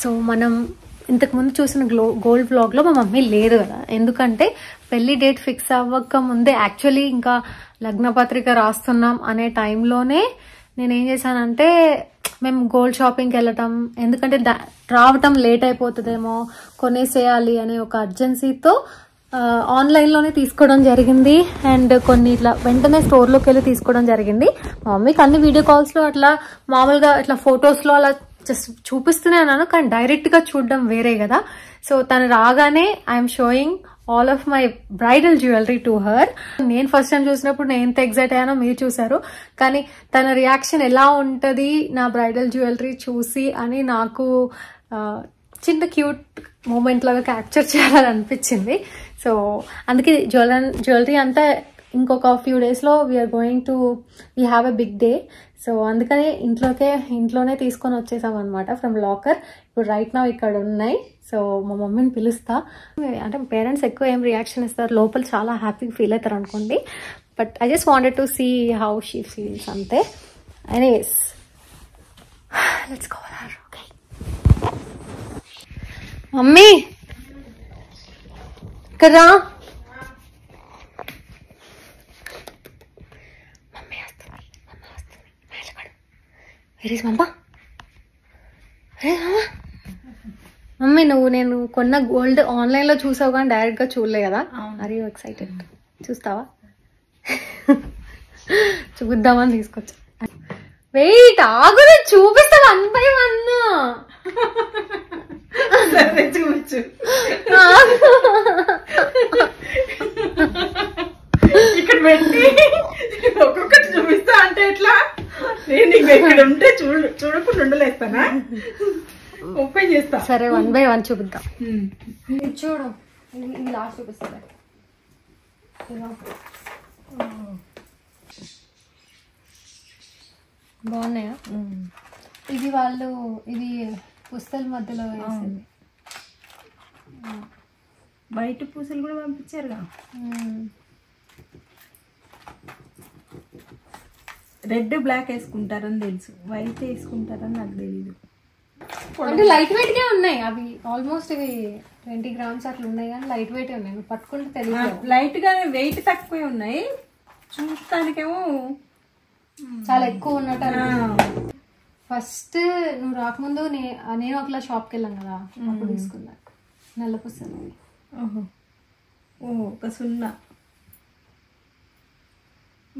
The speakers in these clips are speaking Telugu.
సో మనం ఇంతకుముందు చూసిన గోల్డ్ వ్లాగ్లో మా మమ్మీ లేదు కదా, ఎందుకంటే పెళ్లి డేట్ ఫిక్స్ అవ్వక ముందే యాక్చువల్లీ ఇంకా లగ్నపత్రిక రాస్తున్నాం అనే టైంలోనే నేనేం చేశానంటే మేము గోల్డ్ షాపింగ్కి వెళ్ళటం, ఎందుకంటే రావటం లేట్ అయిపోతుందేమో కొనేసేయాలి అనే ఒక అర్జెన్సీతో ఆన్లైన్లోనే తీసుకోవడం జరిగింది. అండ్ కొన్ని ఇట్లా వెంటనే స్టోర్లోకి వెళ్ళి తీసుకోవడం జరిగింది. మా మమ్మీకి అన్ని వీడియో కాల్స్లో అట్లా మామూలుగా ఇట్లా ఫొటోస్లో అలా జస్ట్ చూపిస్తూనే ఉన్నాను, కానీ డైరెక్ట్గా చూడడం వేరే కదా. సో తను రాగానే I'm showing all of my bridal jewellery to her. నేను ఫస్ట్ టైం చూసినప్పుడు నేను ఎంత ఎగ్జైట్ అయ్యానో మీరు చూసారు, కానీ తన రియాక్షన్ ఎలా ఉంటుంది నా బ్రైడల్ జ్యువెలరీ చూసి అని నాకు చిన్న క్యూట్ మూమెంట్ లాగా క్యాప్చర్ చేయాలని అనిపించింది. సో అందుకే జ్యువెలరీ అంతా ఇంకొక ఫ్యూ డేస్లో we're going to we have a big day. So అందుకని ఇంట్లోనే తీసుకొని వచ్చేసాం అనమాట ఫ్రమ్ లాకర్. ఇప్పుడు రైట్ నా ఇక్కడ ఉన్నాయి. సో మా మమ్మీని పిలుస్తా. అంటే పేరెంట్స్ ఎక్కువ ఏం రియాక్షన్ ఇస్తారు, లోపల చాలా హ్యాపీగా ఫీల్ అవుతారు అనుకోండి. But I just wanted to see how she feels అంతే. Anyways let's go there. Okay mummy కదా, మమ్మీ నువ్వు నేను కొన్న గోల్డ్ ఆన్లైన్లో చూసావు కానీ డైరెక్ట్గా చూడలే కదా, ఆర్ యూ ఎక్సైటెడ్? చూస్తావా? చూద్దామని తీసుకొచ్చా. వెయిట్ ఆగు, చూపిస్తా 1 by 1. చూపించు. ఇక్కడ పెట్టి ఒక్కొక్కటి చూపిస్తా అంటే ఎట్లా? నేను ఇంకా ఇక్కడ ఉంటే చూడకుండా ఉండలేస్తానా? ఓపెన్ చేస్తా. సరే 1 by 1 చూపిద్దాం. చూడు ఇది లాస్ట్ చూపిస్తా. బాగున్నాయా? ఇది వాళ్ళు ఇది పుస్తల మధ్యలో వేసింది. బయట పూసలు కూడా పంపించారుగా. రెడ్ బ్లాక్ వేసుకుంటారని తెలుసు, వైట్ వేసుకుంటారని నాకు తెలీదు. అంటే లైట్ వెయిట్ గా ఉన్నాయి అవి. ఆల్మోస్ట్ ఇవి 20 grams అట్లా ఉన్నాయి, కానీ లైట్ వెయిట్ ఉన్నాయి. నువ్వు పట్టుకుంటే తెలియదు. లైట్ గా వెయిట్ తక్కువే ఉన్నాయి, చూడటానికేమో చాలా ఎక్కువ ఉన్నట్టు. ఫస్ట్ నువ్వు రాకముందు నేను ఒకలా షాప్కి వెళ్ళాను కదా, అప్పుడు తీసుకున్నా నల్ల పుస్తకం. ఓహో ఓహో ఒక 0.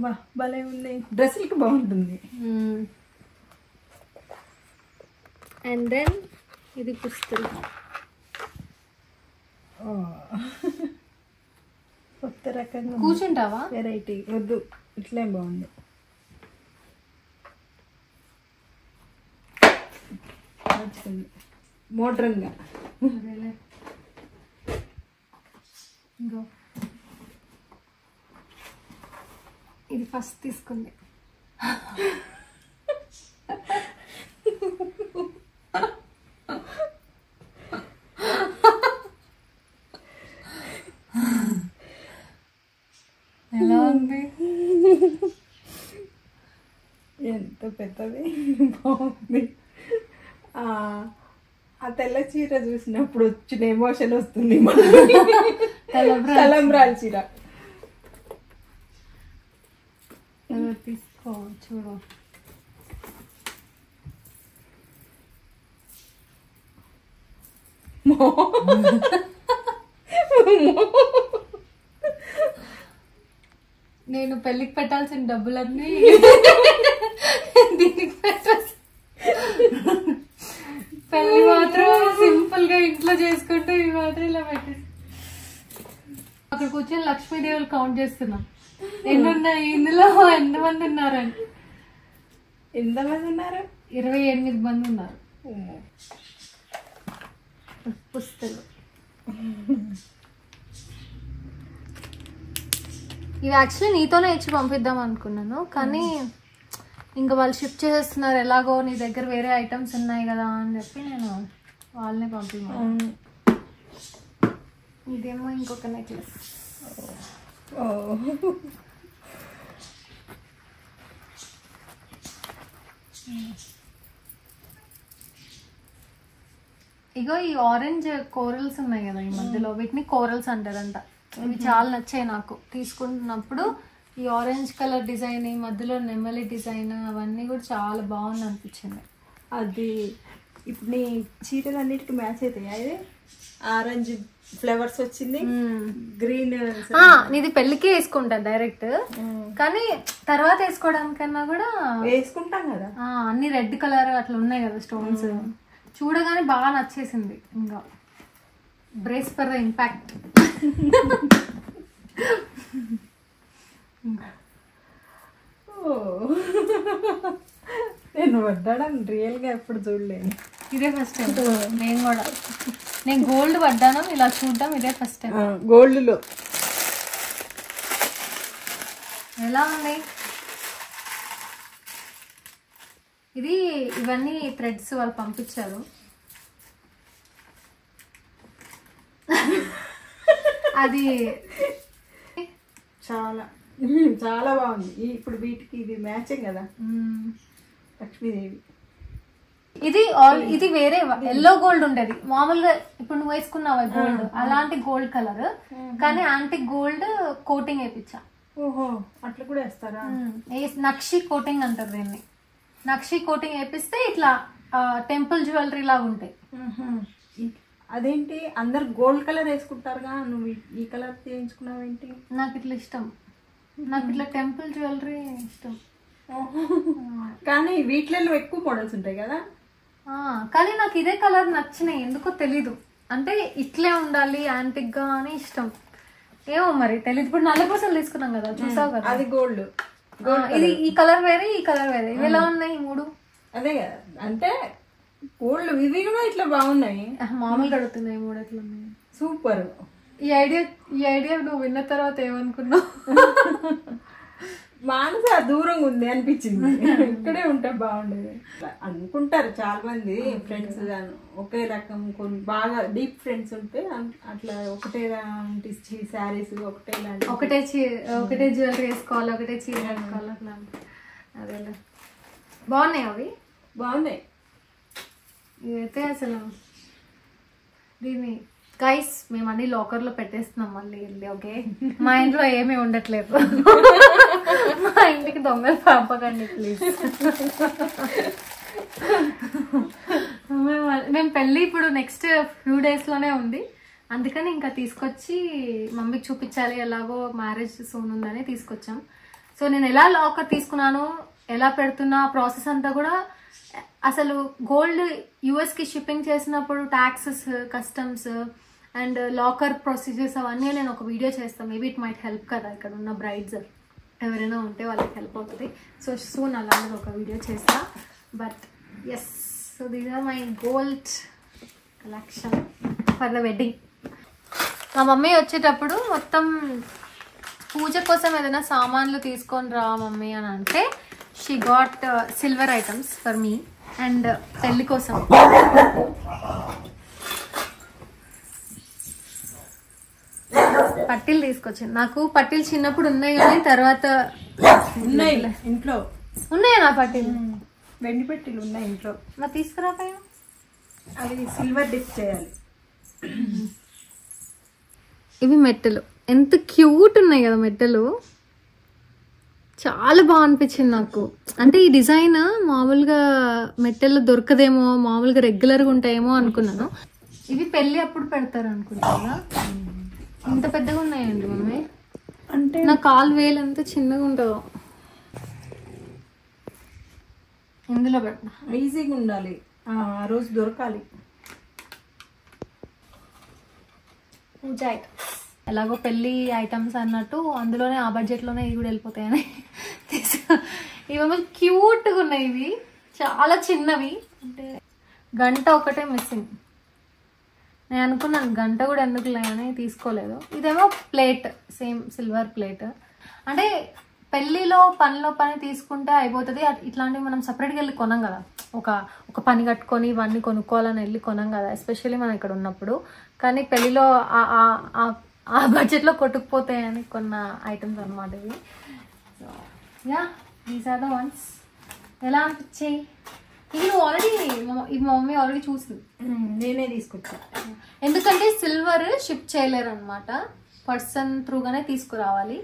బా భలే ఉంది, డ్రెస్సులకి బాగుంటుంది. అండ్ దెన్ ఇది పుస్తకం. కొత్త రకంగా కూర్చుంటావా? వెరైటీ వద్దు, ఇట్లే బాగుంది. మోడ్రన్ గా. ఇది ఫస్ట్ తీసుకుంది. ఎలా ఉంది? ఎంత పెద్దది, బాగుంది. ఆ తెల్ల చీర చూసినప్పుడు వచ్చిన ఎమోషన్ వస్తుంది. తలంబ్రాల చీర తీసుకో చూడు. నేను పెళ్ళికి పెట్టాల్సిన డబ్బులన్నీ దీనికి పెట్టాల్సి. పెళ్ళి మాత్రం సింపుల్ గా ఇంట్లో చేసుకుంటూ ఇవి మాత్రం ఇలా పెట్టేసి అక్కడ కూర్చొని లక్ష్మీదేవులు కౌంట్ చేస్తున్నా ఎన్నున్నాయి ఇందులో, ఎంతమంది ఉన్నారని. ఎంతమంది ఉన్నారు? 28 మంది ఉన్నారు. పుస్తకం ఇవి యాక్చువల్లీ నీతోనే ఇచ్చి పంపిద్దాం అనుకున్నాను, కానీ ఇంకా వాళ్ళు షిఫ్ట్ చేసేస్తున్నారు. ఎలాగో నీ దగ్గర వేరే ఐటమ్స్ ఉన్నాయి కదా అని చెప్పి నేను వాళ్ళనే పంపిస్తాను. ఇదేమో ఇంకొక నెక్లెస్. ఇగో ఈ ఆరెంజ్ కోరల్స్ ఉన్నాయి కదా ఈ మధ్యలో, వీటిని కోరల్స్ అంటారంట. ఇవి చాలా నచ్చాయి నాకు తీసుకుంటున్నప్పుడు. ఈ ఆరెంజ్ కలర్ డిజైన్, ఈ మధ్యలో నెమలి డిజైన్, అవన్నీ కూడా చాలా బాగుంది అనిపించింది. అది ఇప్పుడు నీ చీరలు అన్నిటికి మ్యాచ్ అవుతాయి. అది ఆరెంజ్ ఫ్లవర్స్ వచ్చింది, గ్రీన్. ఇది పెళ్లికే వేసుకుంటా డైరెక్ట్, కానీ తర్వాత వేసుకోవడానికన్నా కూడా వేసుకుంటాం కదా. అన్ని రెడ్ కలర్ అట్లా ఉన్నాయి కదా స్టోన్స్, చూడగానే బాగా నచ్చేసింది. ఇంకా బ్రేస్ ఫర్ ద ఇంపాక్ట్. నేను పడ్డాను రియల్ గా ఎప్పుడు చూడలేను. ఇదే ఫస్ట్ టైం నేను కూడా. నేను గోల్డ్ పడ్డాను, ఇలా చూడడం ఇదే ఫస్ట్ టైం. గోల్డ్ లో ఎలా ఉంది ఇది? ఇవన్నీ థ్రెడ్స్ వాళ్ళు పంపించారు. అది చాలా చాలా బాగుంది. ఇప్పుడు వీటికి ఇది మ్యాచింగ్ కదా, లక్ష్మీదేవి. ఇది వేరే ఎల్లో గోల్డ్ ఉండేది మామూలుగా. ఇప్పుడు నువ్వు వేసుకున్నావా గోల్డ్, అలాంటి గోల్డ్ కలర్, కానీ యాంటిక్ గోల్డ్ కోటింగ్ వేయించా. ఓహో, అట్లా కూడా వేస్తారా? నక్షి కోటింగ్ అంటారు దీన్ని. నక్షి కోటింగ్ వేపిస్తే ఇట్లా టెంపుల్ జ్యువెలరీ లాగా ఉంటాయి. అదేంటి అందరు గోల్డ్ కలర్ వేసుకుంటారుగా, నువ్వు ఈ కలర్ చేయించుకున్నావు ఏంటి? నాకు ఇట్లా ఇష్టం, నాకు ఇట్లా టెంపుల్ జ్యువెలరీ ఇష్టం. కానీ వీటిలలో ఎక్కువ మోడల్స్ ఉంటాయి కదా. కానీ నాకు ఇదే కలర్ నచ్చినాయి, ఎందుకో తెలీదు. అంటే ఇట్లే ఉండాలి యాంటిక్ గా అని ఇష్టం. ఏమో మరి తెలీదు. ఇప్పుడు నల్ల పూసలు తీసుకున్నాం కదా, చూసావు కదా, అది గోల్డ్. ఇది ఈ కలర్ వేరే, ఈ కలర్ వేరే. ఇవి ఎలా ఉన్నాయి ఈ మూడు? అదే కదా, అంటే గోల్డ్ ఇవి కూడా ఇట్లా బాగున్నాయి. మామూలుగా అడుగుతున్నాయి మూడు ఎట్లా ఉన్నాయి. సూపర్. ఈ ఐడియా నువ్వు విన్న తర్వాత ఏమనుకున్నావు? మానస దూరంగా ఉంది అనిపించింది, ఇక్కడే ఉంటే బాగుండేది అనుకుంటారు చాలా మంది ఫ్రెండ్స్. ఒకే రకం కొన్ని బాగా డీప్ ఫ్రెండ్స్ ఉంటే అట్లా ఒకటే లాంటి శారీస్, ఒకటే జ్యువెలరీ వేసుకోవాలి, ఒకటే చీర వేసుకోవాలి అట్లా. అదే బాగున్నాయి అవి, బాగున్నాయి. ఇదైతే అసలు దీన్ని గైస్ మేము అన్ని లాకర్ లో పెట్టేస్తున్నాం మళ్ళీ వెళ్ళి. ఓకే, మా ఇంట్లో ఏమీ ఉండట్లేదు, మా ఇంటికి దొంగలు పంపకండి ప్లీజ్. మేము పెళ్ళి ఇప్పుడు నెక్స్ట్ ఫ్యూ డేస్ లోనే ఉంది, అందుకని ఇంకా తీసుకొచ్చి మమ్మీకి చూపించాలి. ఎలాగో మ్యారేజ్ సోన్ ఉందని తీసుకొచ్చాం. సో నేను ఎలా లాకర్ తీసుకున్నాను, ఎలా పెడుతున్నా, ప్రాసెస్ అంతా కూడా. అసలు గోల్డ్ యుఎస్ కి షిప్పింగ్ చేసినప్పుడు taxes, customs and locker procedures అవన్నీ నేను ఒక వీడియో చేస్తాను. మేబీ ఇట్ మైట్ హెల్ప్ కదా, ఇక్కడ ఉన్న బ్రైడ్స్ ఎవరైనా ఉంటే వాళ్ళకి హెల్ప్ అవుతుంది. సో సూన్ అలాంటిది ఒక వీడియో చేస్తా. But yes, so these are my gold collection for the wedding. మా మమ్మీ వచ్చేటప్పుడు మొత్తం పూజ కోసం ఏదైనా సామాన్లు తీసుకొని రా మమ్మీ అని అంటే, she got silver items for me and పెళ్లి కోసం. పట్టీలు తీసుకొచ్చాను. నాకు పట్టీలు చిన్నప్పుడు ఉన్నాయి, కానీ తర్వాత ఉన్నాయి ఇంట్లో. ఉన్నాయా నా పట్టీలు? వెండి పెట్టిలు ఉన్నాయి ఇంట్లో. మరి తీసుకురాకాయ, అవి సిల్వర్ డిప్ చేయాలి. ఇవి మెట్టలు ఎంత క్యూట్ ఉన్నాయి కదా మెట్టలు, చాలా బాగా అనిపించింది నాకు. అంటే ఈ డిజైన్ మామూలుగా మెట్టలు దొరకదేమో, మామూలుగా రెగ్యులర్గా ఉంటాయేమో అనుకున్నాను. ఇవి పెళ్లి అప్పుడు పెడతారు అనుకుంటా. ఇంత పెద్దగా ఉన్నాయండి మమ్మీ, అంటే నా కాలు వేలు ఎంత చిన్నగా ఉంటుందో. ఇందులో పెట్టిన ఈజీగా ఉండాలి, ఆ రోజు దొరకాలి. పూజ ఐటమ్స్ ఎలాగో పెళ్లి ఐటమ్స్ అన్నట్టు అందులోనే ఆ బడ్జెట్లోనే ఇవి కూడా వెళ్ళిపోతాయని ఇవేమో క్యూట్గా ఉన్నాయి. ఇవి చాలా చిన్నవి, అంటే గంట ఒకటే మిస్సింగ్. నేను అనుకున్నాను గంట కూడా ఎందుకులే అని తీసుకోలేదు. ఇదేమో ప్లేట్, సేమ్ సిల్వర్ ప్లేట్. అంటే పెళ్లిలో పనిలో పని తీసుకుంటే అయిపోతుంది. ఇట్లాంటివి మనం సపరేట్గా వెళ్ళి కొనం కదా, ఒక పని కట్టుకొని ఇవన్నీ కొనుక్కోవాలని వెళ్ళి కొనం కదా, ఎస్పెషల్లీ మనం ఇక్కడ ఉన్నప్పుడు. కానీ పెళ్లిలో ఆ బడ్జెట్లో కొట్టుకుపోతాయని కొన్న ఐటమ్స్ అనమాట ఇవి. Yeah, these are the ones. ఎలా అనిపించాయి? ఇది ఆల్రెడీ ఈ మమ్మీ ఆల్రెడీ చూసింది, నేనే తీసుకొచ్చా. ఎందుకంటే సిల్వర్ షిప్ చేయలేరు అనమాట, పర్సన్ త్రూగానే తీసుకురావాలి.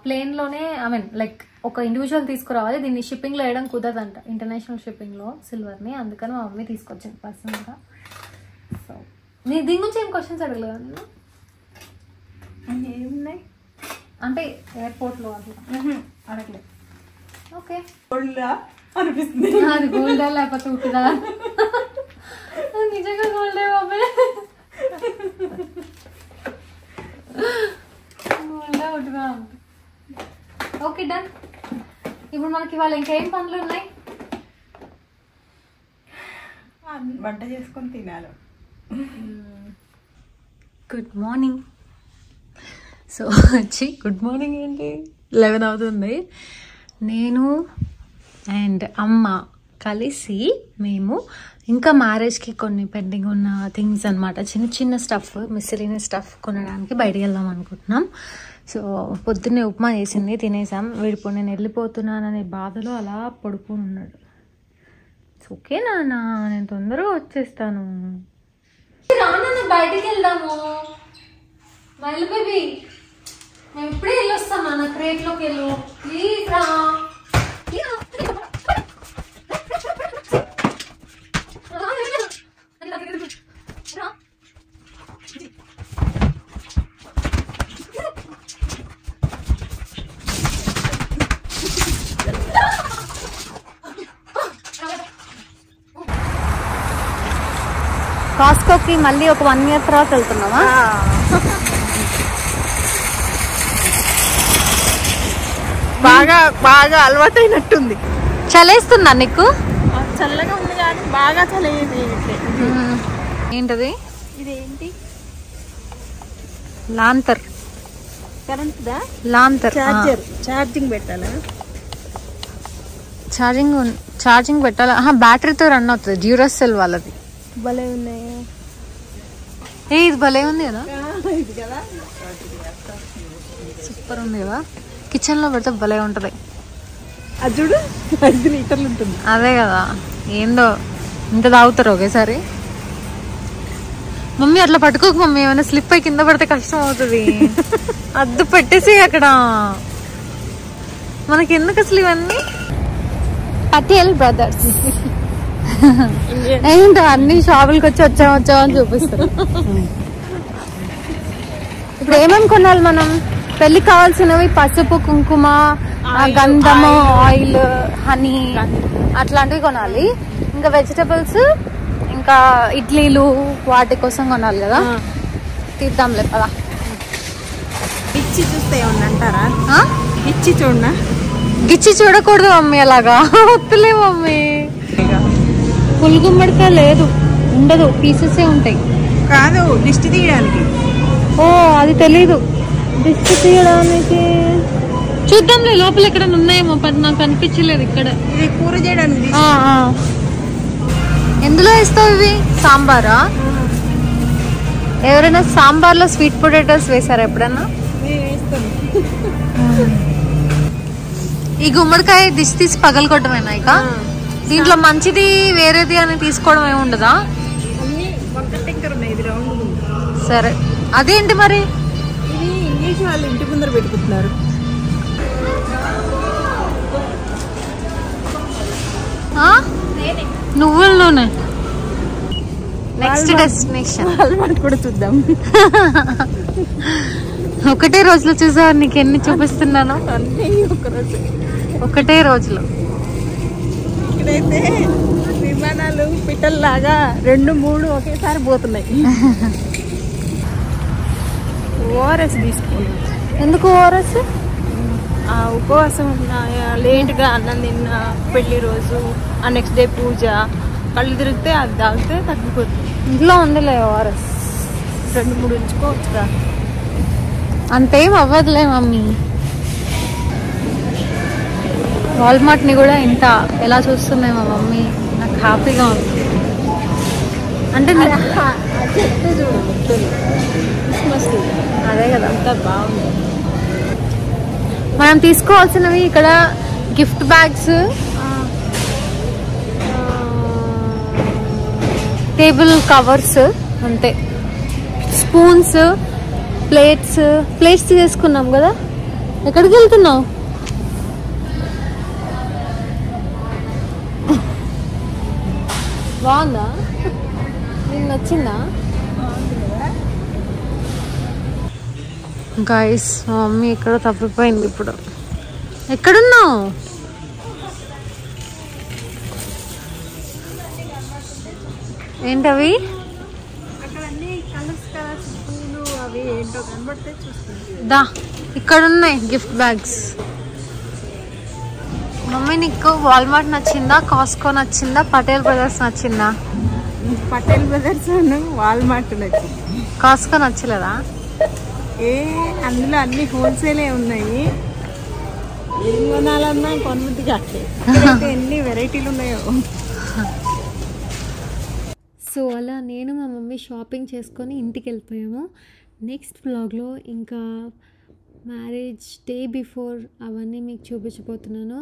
ప్లేన్ లోనే ఐ మీన్ లైక్ ఒక ఇండివిజువల్ తీసుకురావాలి, దీన్ని షిప్పింగ్ లో వేయడం కుదరదంట ఇంటర్నేషనల్ షిప్పింగ్ లో సిల్వర్ ని, అందుకని మా మమ్మీ తీసుకొచ్చింది పర్సనల్ గా. సో నీ దీని గురించి ఏం క్వశ్చన్స్ అడగలేదు నేను? ఏమున్నాయి అంటే ఎయిర్పోర్ట్ లో అట్లా అడగలేదు. ఓకే గోల్డా అనిపిస్తుంది. అది గోల్డా లేకపోతే ఉట్టిదా? నిజంగా గోల్డే బాబే, గోల్డా ఉట్టిదా? Okay done. ఇప్పుడు మనకి ఇవాళ ఇంకేం పనులు ఉన్నాయి? వంట చేసుకొని తినాలి. Good morning. సో వచ్చి గుడ్ మార్నింగ్ ఏంటి 11 అవుతుంది. నేను అండ్ అమ్మ కలిసి మేము ఇంకా మ్యారేజ్కి కొన్ని పెండింగ్ ఉన్న థింగ్స్ అనమాట, చిన్న చిన్న స్టఫ్, మిస్సెలీనియస్ స్టఫ్ కొనడానికి బయటికి వెళ్దాం అనుకుంటున్నాం. సో పొద్దున్నే ఉప్మా చేసింది, తినేసాం. వీడిప్పుడు నేను వెళ్ళిపోతున్నాననే బాధలో అలా పడుకుని ఉన్నాడు. ఓకే నాన్న, నేను తొందరగా వచ్చేస్తాను. రానన్న బయటికి వెళ్దాము. మైల్ బేబీ మేము ఇప్పుడే వెళ్ళొస్తాం నాన్న, క్రేట్లోకి వెళ్ళు ప్లీజ్ రా. కాస్కోకి మళ్ళీ ఒక 1 year తర్వాత వెళ్తున్నావా? బాగా బాగా అలవాటైనట్టుంది. చలేస్తుందా నీకు? చల్లగా ఉంది కానీ బాగా చలేదు. ఏంటది? ఇదేంటి? లాంతర్. కరెంట్ దా? లాంతర్. చార్జర్. ఛార్జింగ్ పెట్టాలా? ఛార్జింగ్ పెట్టాలా? బ్యాటరీతో రన్ అవుతుంది, డ్యూరాసెల్ వాళ్ళది. భలే ఉన్నాయి. ఇది భలే ఉంది కదా, ఇది కదా సూపర్ ఉంది కదా. కిచెన్ లో పెడితే భలే ఉంటది. అది చూడు 5 లీటర్లు ఉంటుంది. అదే కదా, ఏందో ఇంత తాగుతారు ఒకేసారి. మమ్మీ అట్లా పట్టుకోకు మమ్మీ, ఏమైనా స్లిప్ అయి కింద పడితే కష్టం అవుతుంది. అద్దు పెట్టేసి అక్కడ, మనకి ఎందుకు అసలు ఇవన్నీ? పటేల్ బ్రదర్స్ ఏంటో అన్ని షాపులకి వచ్చామని చూపిస్తారు. ఇప్పుడు ఏమేమి కొనాలి మనం? పెళ్లికి కావాల్సినవి పసుపు, కుంకుమ, గంధము, ఆయిల్, హనీ అట్లాంటివి కొనాలి. ఇంకా వెజిటబుల్స్, ఇంకా ఇడ్లీలు వాటి కోసం కొనాలి కదా. తీద్దాంలే పదా. గిచ్చి చూస్తే ఏమన్నా అంటారా? గిచ్చి చూడనా? గిచ్చి చూడకూడదు మమ్మీ, అలాగా వద్దులే మమ్మీ. పులుగుమ్మడికాయ లేదు, ఉండదు, పీసెసే ఉంటాయి. కాదు, దిష్టి తీయడానికి. ఓ అది తెలీదు, దిష్టి తీయడానికి. చూద్దాంలే లోపల ఎక్కడ ఉన్నాయేమో, నాకు అనిపించలేదు ఇక్కడ. ఇది కూర చేయడానికి. ఎందులో వేస్తావు ఇవి? సాంబారా? ఎవరైనా సాంబార్లో స్వీట్ పొటాటోస్ వేసారా ఎప్పుడన్నా? ఈ గుమ్మడికాయ దిష్టి తీసి పగలగొట్టమేనా ఇక? దీంట్లో మంచిది వేరేది అని తీసుకోవడం ఏమి ఉండదా? సరే, అదేంటి మరి? ఇది ఇంగ్లీష్ వాళ్ళు ఇంటి ముందర పెట్టుకుంటున్నారు. నువ్వుల నూనె. నెక్స్ట్ డెస్టినేషన్ కూడా చూద్దాం. ఒకటే రోజులో చూసా, నీకు ఎన్ని చూపిస్తున్నాను? ఒకటే రోజులో. ఇక్కడైతే విమానాలు పిట్టల్లాగా 2-3 ఒకేసారి పోతున్నాయి. ఓఆర్ఎస్ తీసుకున్నాం. ఎందుకు ఓఆర్ఎస్? ఉపవాసం ఉన్న, లేట్గా అన్నం తిన్న, పెళ్లి రోజు, ఆ నెక్స్ట్ డే పూజ, కళ్ళు తిరిగితే అది తాగితే తగ్గిపోతుంది. ఇంట్లో ఉందిలే ఓఆర్ఎస్, 2-3 ఉంచుకోవచ్చుగా. అంతేం అవ్వదులే మమ్మీ. వాల్మార్ట్ ని కూడా ఇంత ఎలా చూస్తుంది మా మమ్మీ, నాకు హ్యాపీగా ఉంది. అంటే అదే కదా, అంతా బాగుంది. మనం తీసుకోవాల్సినవి ఇక్కడ గిఫ్ట్ బ్యాగ్స్, టేబుల్ కవర్స్ అంతే. స్పూన్స్, ప్లేట్స్ తీసుకున్నాం కదా. ఎక్కడికి వెళ్తున్నావు? బాగుందా? నీకు నచ్చిందా? గైస్ మా మమ్మీ ఎక్కడ తప్పిపోయింది ఇప్పుడు. ఎక్కడున్నావు? ఏంటవి? దా ఇక్కడ ఉన్నాయి గిఫ్ట్ బ్యాగ్స్. మమ్మీ నీకు వాల్మార్ట్ నచ్చిందా, కాస్కో నచ్చిందా, పటేల్ బ్రదర్స్ నచ్చిందా? పటేల్ బ్రదర్స్ వాల్మార్ట్ నచ్చింది. కాస్కో నచ్చలేదా? అందులో అన్ని హోల్సేలే ఉన్నాయి. ఏం కొనాలన్నా కొనుబుద్ధి కావట్లేదు. ఎన్ని వెరైటీలు ఉన్నాయో. సో అలా నేను మా మమ్మీ షాపింగ్ చేసుకొని ఇంటికి వెళ్ళిపోయాము. నెక్స్ట్ వ్లాగ్లో ఇంకా మ్యారేజ్ డే బిఫోర్ అవన్నీ మీకు చూపించబోతున్నాను.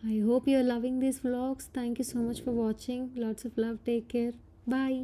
I hope you are loving these vlogs. Thank you so much for watching. Lots of love. Take care. Bye.